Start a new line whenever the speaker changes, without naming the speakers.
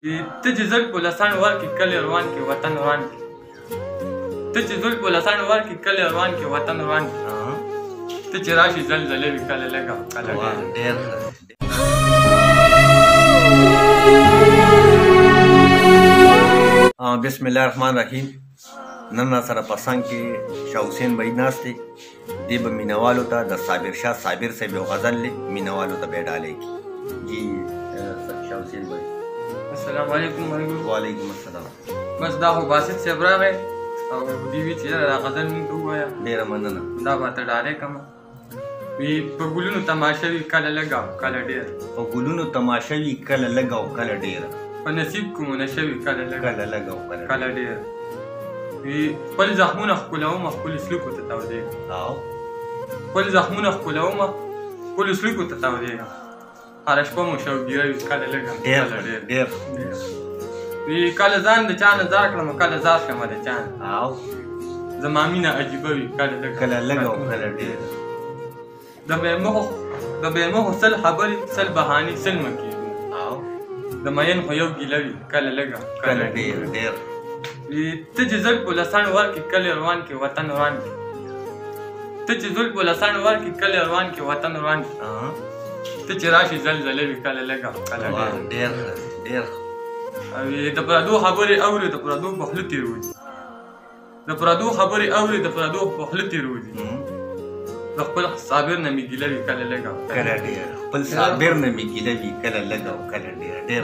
ته چې زړ په لسان ورکې کلی روان کې وطن روان کې ته چې زړ په لسان ورکې کلی روان کې وطن روان کې ته چې راشي زلزلې وي کله لږه کله ډېر.
بسم الله الرحمن الرحیم. نن سره په څنګ کې شاه حسین بھائی ناست دی. دی به مینوالو ته د صابر شاه صابر صاحب یو غزل دی مینوالو ته به ډالۍ کی. جی شاه حسین بھائی
السلام علیکم.
وعلیکم السلام.
بس دا خو باسط صاحب راغی او دی وی چې دا غزل مونږ ته ووایه.
ډېره مننه.
دا به ته ډالۍ کړم. وی په ګلونو تماشه وي کله لږه او کله ډېر.
په ګلونو تماشه وي کله لږه او کله ډېره.
په نصیب کې مو نشه وي کله لږه
او
کله ډېر. وی خپل زخمونه ښکلومه خپلو سلوکو ته تودېږم. خپل زخمونه ښکلومه خپلو سلوکو ته تودېږم. هره شپه مو شوګیره وي کله لږه کله ډېر. وی کله ځان د چا نه ځار کړم کله ځار شمه د چا نه. زما مینه عجیبه وي کله
لږه او کله ډېره.
د بېمخو سل خبرې سل بهانې سل مکېږو. د مین خو یو ګیله وي کله لږه
کله ډېر.
ته چې زړ په لسان ورکې کلی روان کې وطن روان کې ته چې زړ په لسان ورکې کلی روان کې وطن روان کې ته چې راشي زلزلې وي کله لږه کله
ډېر.
د پردو خبرې اورې د پردو په خوله تېروځي. د پردو خبرې اورې د پردو په خوله تېروځي. د خپل صابر نه مې ګیله وي کله لږه
کله ډېر. خپل صابر نه مې ګیله وي کله لږه او کله ډېر.
ډېر